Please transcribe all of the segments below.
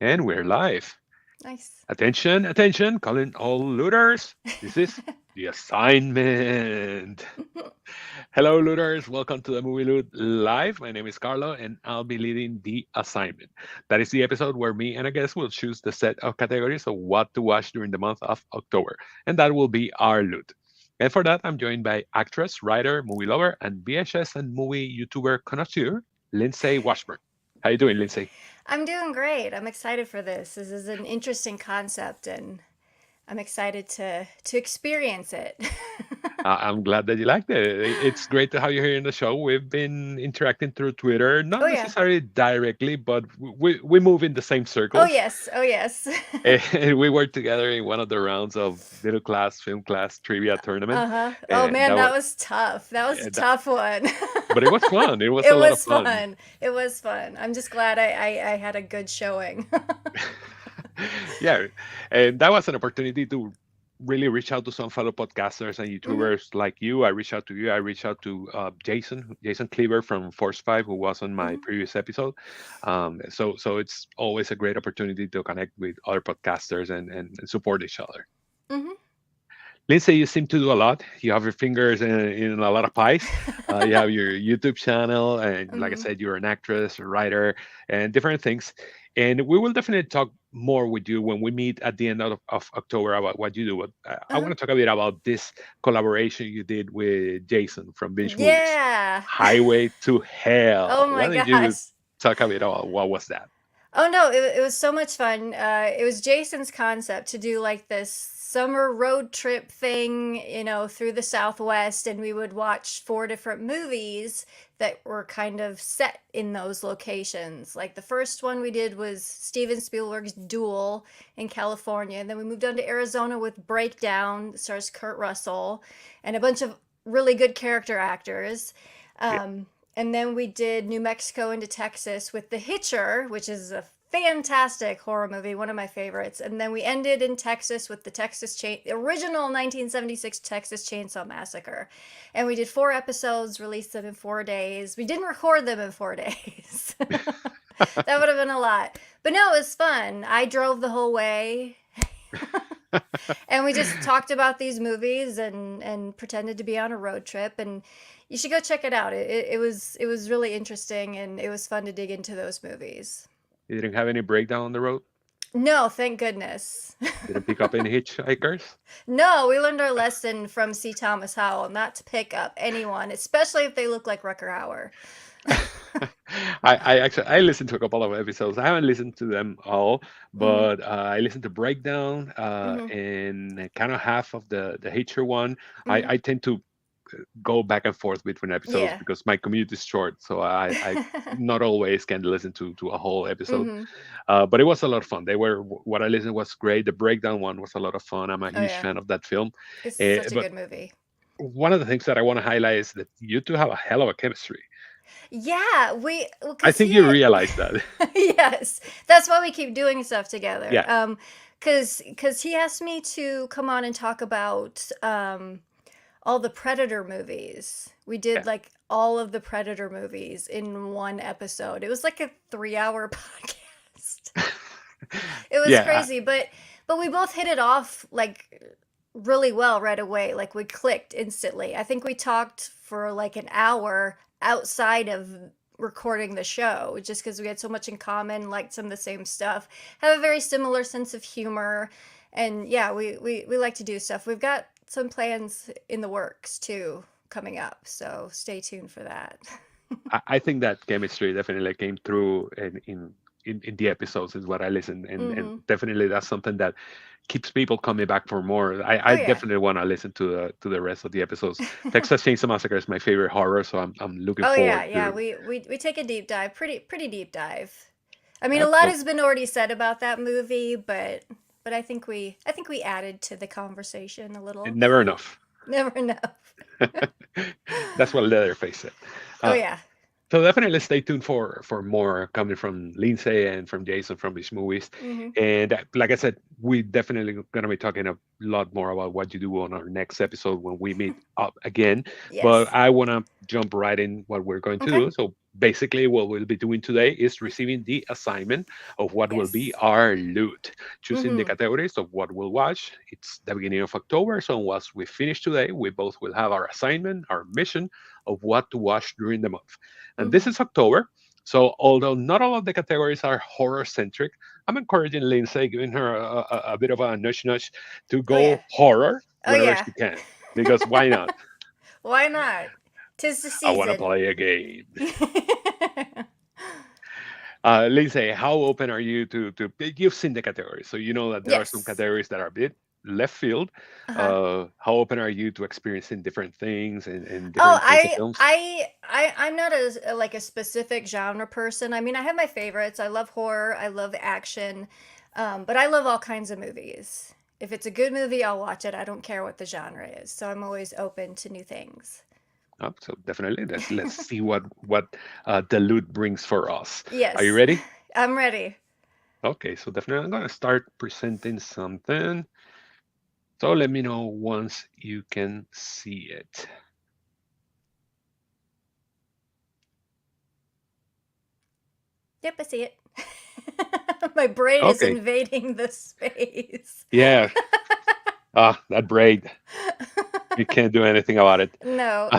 And we're live. Nice. Attention, attention, calling all looters. This is the assignment. Hello, looters. Welcome to the Movie Loot Live. My name is Carlo, and I'll be leading the assignment. That is the episode where me and a guest will choose the set of categories of what to watch during the month of October, and that will be our loot. And for that, I'm joined by actress, writer, movie lover, and VHS and movie YouTuber connoisseur, Lindsay Washburn. How you doing, Lindsay? I'm doing great. I'm excited for this. This is an interesting concept and I'm excited to experience it. I'm glad that you liked it. It's great to have you here in the show. We've been interacting through Twitter, not Oh yeah. necessarily directly, but we move in the same Oh circles. yes. Oh yes. And we worked together in one of the rounds of middle class film class trivia tournament. Uh-huh. Oh And man, that that was, was tough. That was a and that, tough one. but it was fun. It was a It lot of was fun. fun. It was fun. I'm just glad I had a good showing. Yeah, and that was an opportunity to really reach out to some fellow podcasters and Hmm. YouTubers like you. I reached out to you. I reached out to Jason Cleaver from Force Five, who was on my Hmm. previous episode. So it's always a great opportunity to connect with other podcasters and support each other. Hmm. Lindsay, you seem to do a lot. You have your fingers in a lot of pies. You have your YouTube channel, and like I Hmm. said, you're an actress, a writer, and different things. And we will definitely talk more with you when we meet at the end of October about what you do. But I Uh-huh. want to talk a bit about this collaboration you did with Jason from Binge Movies, Yeah. Highway to Hell. Oh my Why don't you gosh. talk a bit about what was that? Oh no, it was so much fun. It was Jason's concept to do like this summer road trip thing, through the Southwest, and we would watch four different movies that were kind of set in those locations. Like the first one we did was Steven Spielberg's Duel in California, and then we moved on to Arizona with Breakdown, that stars Kurt Russell, and a bunch of really good character actors. Yeah, And then we did New Mexico into Texas with The Hitcher, which is a fantastic horror movie, one of my favorites. And then we ended in Texas with the original 1976 Texas Chainsaw Massacre. And we did 4 episodes, released them in 4 days. We didn't record them in 4 days. That would have been a lot. But no, it was fun. I drove the whole way. And we just talked about these movies and pretended to be on a road trip, and you should go check it out. It was really interesting, and it was fun to dig into those movies. you didn't have any breakdown on the road. No, thank goodness. Didn't pick up any hitchhikers. No, we learned our lesson from C. Thomas Howell not to pick up anyone, especially if they look like Rucker Hauer. I actually I listened to a couple of episodes. I haven't listened to them all, Hmm. but I listened to Breakdown Hmm. and kind of half of the Hatcher one. Hmm. I tend to go back and forth between episodes Yeah. because my commute is short, so I not always can listen to a whole episode. Hmm. But it was a lot of fun. They were what I listened was great. The Breakdown one was a lot of fun. I'm a Oh huge yeah, fan of that film. it's such a But good movie. one of the things that I want to highlight is that you two have a hell of a chemistry. Yeah, I because think he you realize that. yes, that's why we keep doing stuff together. Yeah. Because he asked me to come on and talk about all the Predator movies. We did Yeah. like all of the Predator movies in one episode. It was like a 3-hour podcast. It was Yeah, crazy, but we both hit it off like really well right away. Like we clicked instantly. I think we talked for like an hour outside of recording the show just because we had so much in common, liked some of the same stuff, have a very similar sense of humor, and yeah, we like to do stuff. We've got some plans in the works too coming up, so stay tuned for that. I think that chemistry definitely came through in the episodes is what I listened, and Hmm. definitely that's something that keeps people coming back for more. Oh I yeah. definitely want to listen to the rest of the episodes. Texas Chainsaw Massacre is my favorite horror, so I'm looking Oh yeah, forward yeah. to. We take a deep dive, pretty deep dive. I mean, a lot Well, has been already said about that movie, but I think we added to the conversation a little. never enough. Never enough. That's what Leatherface said. Oh Uh, yeah. So definitely stay tuned for more coming from Lindsay and from Jason from these movies. Hmm. And like I said, we definitely gonna be talking a lot more about what you do on our next episode when we meet up again. But Yes. I wanna jump right in what we're going to Okay. do. So basically what we'll be doing today is receiving the assignment of what will be Yes. our loot, choosing the Mm-hmm. categories of what we'll watch. It's the beginning of October, so once we finish today, we both will have our assignment, our mission of what to watch during the month. And this Mm-hmm. is October, so although not all of the categories are horror centric, I'm encouraging Lindsay, giving her a bit of a nudge nudge to Oh yeah. go horror Oh whenever yeah. she can, because why not? Why not? 'Tis the I want to season. play a game. Lindsay, how open are you to? You've seen the categories, so you know that there are some Yes. categories that are a bit left field. Uh-huh. How open are you to experiencing different things and Oh, different kinds of films? I'm not like a specific genre person. I mean, I have my favorites. I love horror, I love action, but I love all kinds of movies. If it's a good movie, I'll watch it. I don't care what the genre is. So I'm always open to new things. So definitely, let's see what the loot brings for us. Are you Yes, ready? I'm ready. Okay, so definitely, I'm gonna start presenting something. So let me know once you can see it. Yep, I see it. My brain is Okay, invading the space. yeah. That braid. You can't do anything about it. No.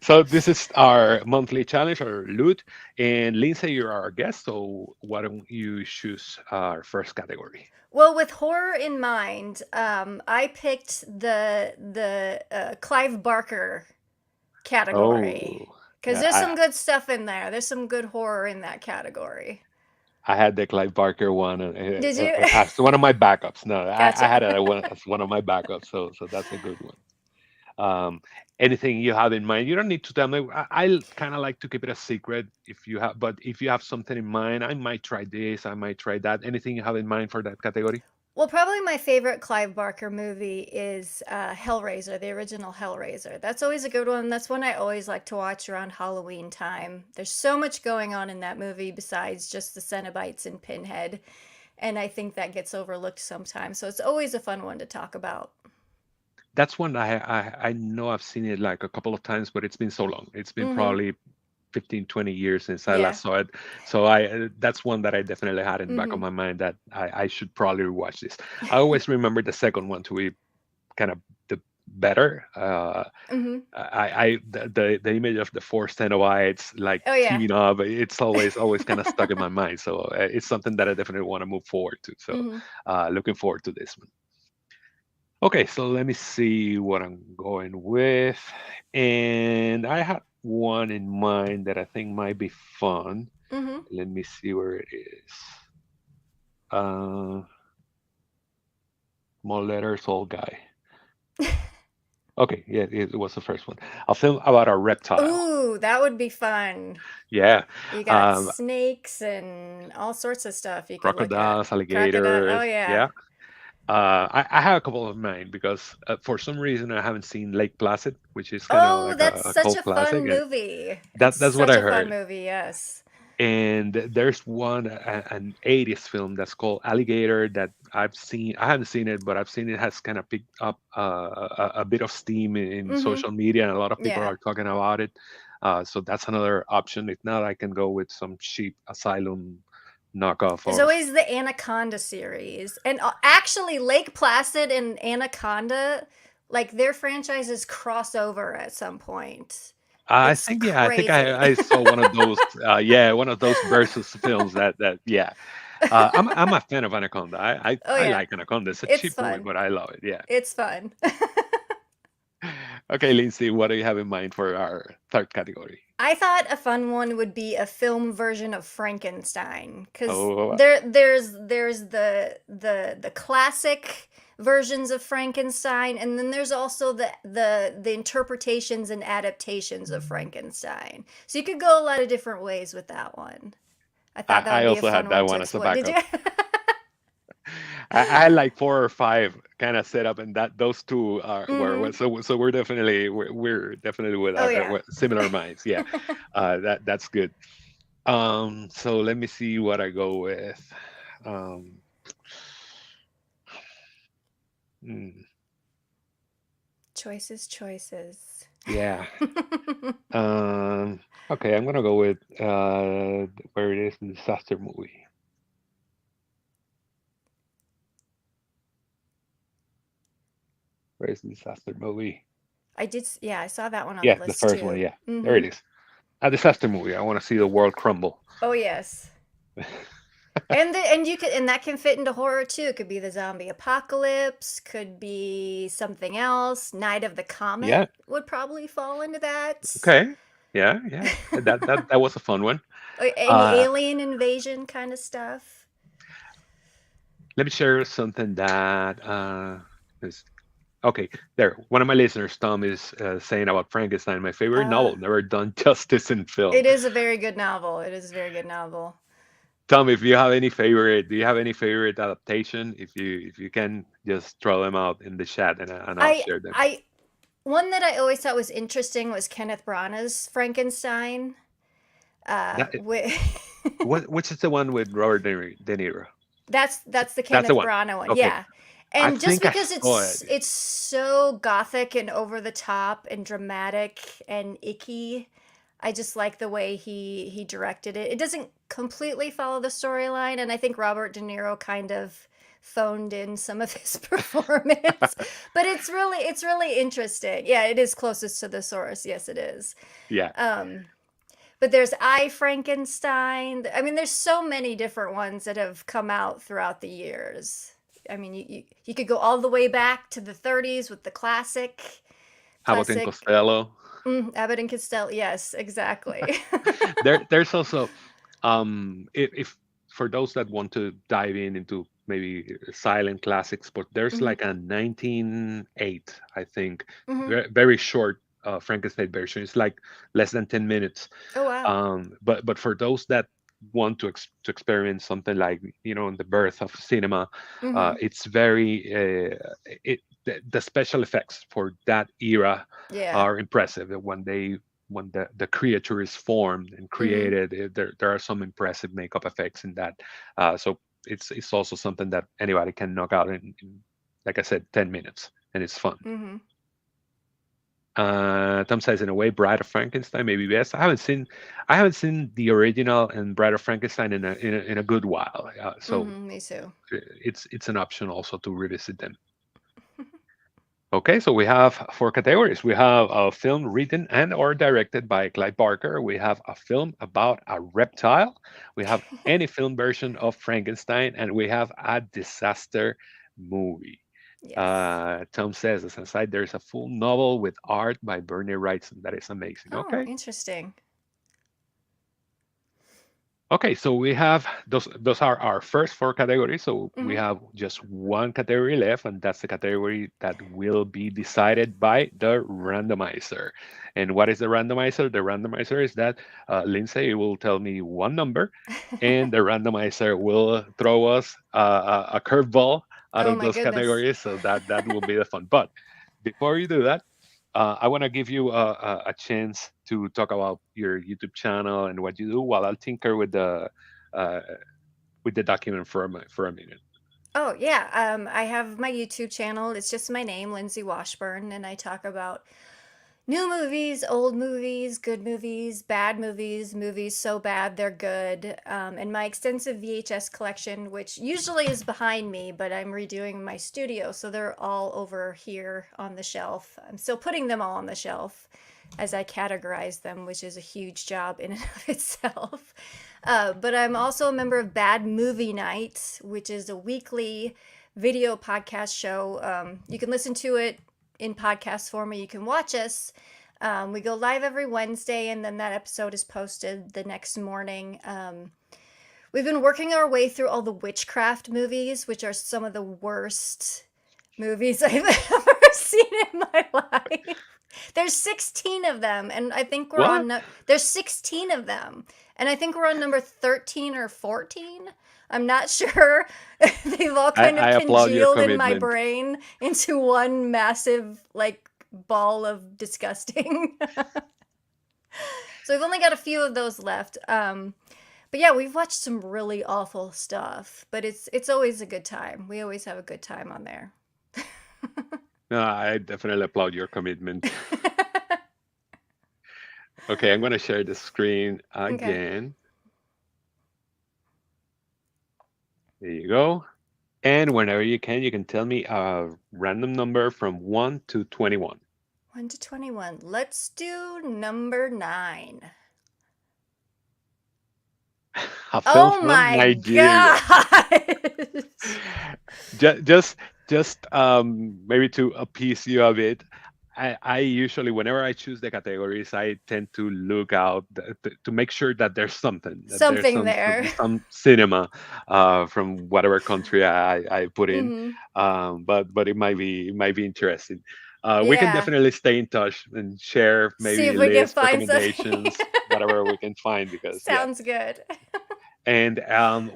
So this is our monthly challenge, our loot. And Lindsay, you're our guest, so why don't you choose our first category? Well, with horror in mind, I picked the Clive Barker category Oh, because yeah, there's some good stuff in there. There's some good horror in that category. I had the Clive Barker one Did you? as one of my backups. No, I Gotcha. had it as one of my backups, so that's a good one. Um, Anything you have in mind? You don't need to tell me. I kind of like to keep it a secret if you have, but if you have something in mind, I might try this, I might try that. Anything you have in mind for that category? Well, probably my favorite Clive Barker movie is Hellraiser, the original Hellraiser. That's always a good one. That's one I always like to watch around Halloween time. There's so much going on in that movie besides just the Cenobites and Pinhead, and I think that gets overlooked sometimes. So it's always a fun one to talk about. That's one I know I've seen it like a couple of times, but it's been so long. It's been Mm-hmm. probably 15, 20 years since I Yeah. last saw it. So I that's one that I definitely had in the back of Mm-hmm. my mind that I should probably rewatch this. I always remember the second one to be kind of the better. Mm-hmm. The image of the four Cenobites like Oh yeah. teaming up, it's always kind of stuck in my mind. So it's something that I definitely want to move forward to. So Mm-hmm. looking forward to this one. Okay, so let me see what I'm going with. And I had one in mind that I think might be fun. Mm-hmm. Let me see where it is. Uh, Small letters, old guy. Okay, yeah, it was the first one. A film about a reptile. Ooh, that would be fun. Yeah, You got um, snakes and all sorts of stuff you could look at. crocodiles, Crocodile. Oh alligators. yeah. Yeah, I have a couple of mine because for some reason I haven't seen Lake Placid, which is kind of Oh, like that's a such cult a classic, fun and movie. It's that's what such I a fun heard. movie, yes. And there's one an 80s film that's called Alligator that I've seen. I haven't seen it, but I've seen it has kind of picked up a bit of steam in Mm-hmm. social media, and a lot of people Yeah. are talking about it. So that's another option. If not, I can go with some cheap Asylum knockoff There's of. always the Anaconda series. And actually Lake Placid and Anaconda, like their franchises cross over at some point. I It's think yeah, I think crazy. I saw one of those. Yeah, one of those versus films that yeah. I'm a fan of Anaconda. Oh I yeah. like Anaconda. It's a It's cheap movie, fun. but I love it. Yeah. It's fun. Okay, Lindsay, what do you have in mind for our third category? I thought a fun one would be a film version of Frankenstein because Oh, there's the classic versions of Frankenstein, and then there's also the interpretations and adaptations of Frankenstein. So you could go a lot of different ways with that one. I thought that I would be a also had fun that one to one as a explore. Did you? backup. I had like four or five kind of set up, and that those two are Hmm. so we're definitely with Oh our yeah. with similar minds. Yeah, that's good. So let me see what I go with. Um, hmm, Choices, choices. Yeah. Um, okay, I'm gonna go with where it is the disaster movie. Where is the disaster movie? Yeah, I saw that one on the Yeah, the list first one. too. Yeah, there Mm-hmm. it is. A disaster movie. I want to see the world crumble. Oh yes. And you could and that can fit into horror too. It could be the zombie apocalypse, could be something else. Night of the Yeah. Comet would probably fall into that. Okay. Yeah. Yeah. That was a fun one. Any Uh, alien invasion kind of stuff. Let me share something that is okay. There, one of my listeners, Tom, is saying about Frankenstein, my favorite Uh, novel, never done justice in film. it is a very good novel. It is a very good novel. Tom, if you have any favorite, do you have any favorite adaptation? If you can, just throw them out in the chat, and I'll I share them. I One that I always thought was interesting was Kenneth Branagh's Frankenstein. That, With which is the one with Robert De Niro? that's the That's the Kenneth one. Branagh one, Okay, yeah. I And just think I because saw it. it's so gothic and over the top and dramatic and icky, I just like the way he directed it. It doesn't completely follow the storyline, and I think Robert De Niro kind of phoned in some of his performance, but it's really interesting. Yeah, it is closest to the source. Yes, it is. Yeah, Um, but there's I Frankenstein. I mean, there's so many different ones that have come out throughout the years. I mean, you could go all the way back to the 30s with the Abbott and classic Costello. Abbott and Costello. Yes, exactly. There's also if for those that want to dive into maybe silent classics, but there's Hmm. like a 1908, I think, Hmm. very short Frankenstein version. It's like less than 10 minutes. Oh wow. But for those that want to experiment something like in the birth of cinema, Hmm. it's very the special effects for that era Yeah. are impressive. When the creature is formed and Hmm. created, there are some impressive makeup effects in that. So it's also something that anybody can knock out in, like I said, 10 minutes, and it's fun. Hmm. Tom says, in a way, Bride of Frankenstein maybe best. I haven't seen the original and Bride of Frankenstein in a good while. So Hmm. Me too. it's an option also to revisit them. Okay, so we have four categories. We have a film written and or directed by Clive Barker. We have a film about a reptile. We have any film version of Frankenstein, and we have a disaster movie. Yes. Tom says, as an aside, there's a full novel with art by Bernie Wrightson. That is amazing. Oh, Okay. interesting. Okay, so we have those are our first four categories. So we Hmm. have just one category left, and that's the category that will be decided by the randomizer. And what is the randomizer? The randomizer is that Lindsay will tell me one number, and the randomizer will throw us a curveball out Oh of my those goodness. categories. So that will be the fun. But before you do that, I want to give you a chance to talk about your YouTube channel and what you do, while I'll tinker uh, with the document for a minute. Oh yeah, I have my YouTube channel. It's just my name, Lindsay Washburn, and I talk about new movies, old movies, good movies, bad movies, movies so bad they're good, and my extensive VHS collection, which usually is behind me, but I'm redoing my studio, so they're all over here on the shelf. I'm still putting them all on the shelf as I categorize them, which is a huge job in and of itself. But I'm also a member of Bad Movie Night, which is a weekly video podcast show. You can listen to it in podcast form, or you can watch us. We go live every Wednesday, and then that episode is posted the next morning. We've been working our way through all the witchcraft movies, which are some of the worst movies I've ever seen in my life. There's 16 of them, and I think we're What? on. There's 16 of them, and I think we're on number 13 or 14. I'm not sure. They've all I, kind of I applaud your congealed in my commitment. brain into one massive, like, ball of disgusting. So we've only got a few of those left. But yeah, we've watched some really awful stuff, but it's always a good time. We always have a good time on there. No, I definitely applaud your commitment. Okay, I'm gonna share the screen Okay. again. There you go. And whenever you can tell me a random number from 1 to 21. 1 to 21. Let's do number 9. A film Oh from my Nigeria. gosh. Ju- Just, just maybe to appease you a bit. I usually, whenever I choose the categories, I tend to look out to make sure that there's something, that there's Something there. some cinema from whatever country I put in. Hmm. But it might be interesting. We can Yeah. definitely stay in touch and share See if maybe we can lists, find something. recommendations, whatever we can find. Because yeah, Sounds good. and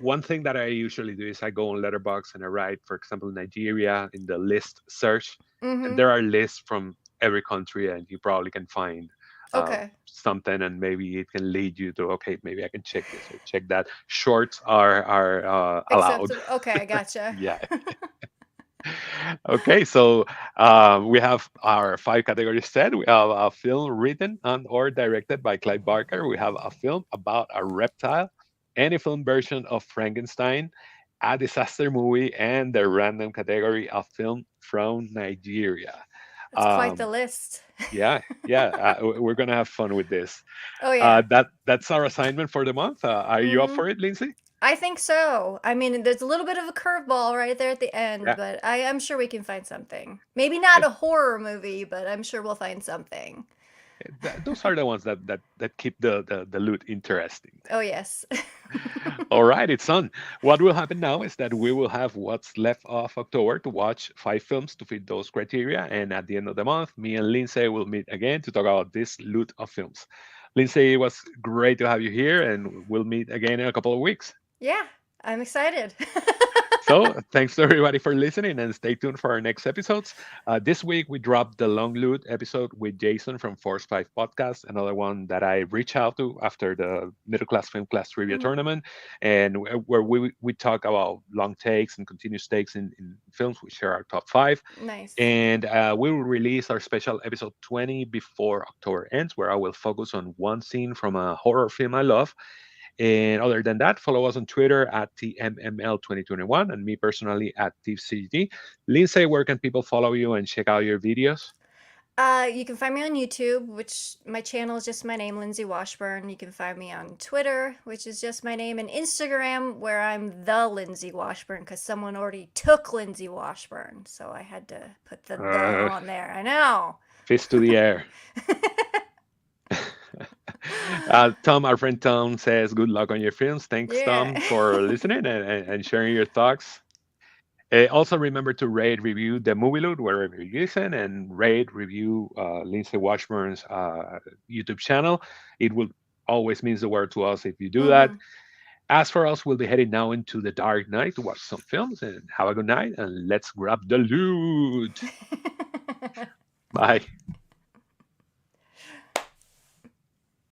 one thing that I usually do is I go on Letterbox and I write, for example, Nigeria in the list search, and Hmm. there are lists from every country, and you probably can find Okay. something, and maybe it can lead you to, okay, maybe I can check this or check that. Shorts are allowed. Acceptable. Okay, gotcha. Yeah. Okay, so we have our five categories set. We have a film written and or directed by Clive Barker. We have a film about a reptile, any film version of Frankenstein, a disaster movie, and the random category of film from Nigeria. That's quite the Um, list. yeah, yeah, we're gonna have fun with this. Oh yeah. That's our assignment for the month. Are you up Hmm. for it, Lindsay? I think so. I mean, there's a little bit of a curveball right there at the end, Yeah. but I'm sure we can find something. Maybe not a horror movie, but I'm sure we'll find something. Those are the ones that keep the loot interesting. Oh yes. All right, it's on. What will happen now is that we will have what's left of October to watch five films to fit those criteria, and at the end of the month, me and Lindsay will meet again to talk about this loot of films. Lindsay, it was great to have you here, and we'll meet again in a couple of weeks. Yeah, I'm excited. So, thanks to everybody for listening and stay tuned for our next episodes. This week, we dropped the Long Loot episode with Jason from Force 5 Podcast, another one that I reached out to after the Middle Class Film Class Trivia Mhm. Tournament, and where we talk about long takes and continuous takes in films. We share our top five. Nice. And we will release our special episode 20 before October ends, where I will focus on one scene from a horror film I love, and other than that, follow us on Twitter at TMML2021 and me personally at TeefCG. Lindsay, where can people follow you and check out your videos? You can find me on YouTube, which my channel is just my name, Lindsay Washburn. You can find me on Twitter, which is just my name, and Instagram, where I'm the Lindsay Washburn, because someone already took Lindsay Washburn, so I had to put the Uh, on there. I know. Fist to the air. Tom, our friend Tom says, good luck on your films. Thanks, Yeah. Tom, for listening and sharing your thoughts. Also, remember to rate, review the movie loot wherever you listen, and rate, review Lindsay Washburn's YouTube channel. It will always means the world to us if you do that. Hmm. As for us, we'll be heading now into the dark night to watch some films and have a good night. And let's grab the loot. Bye.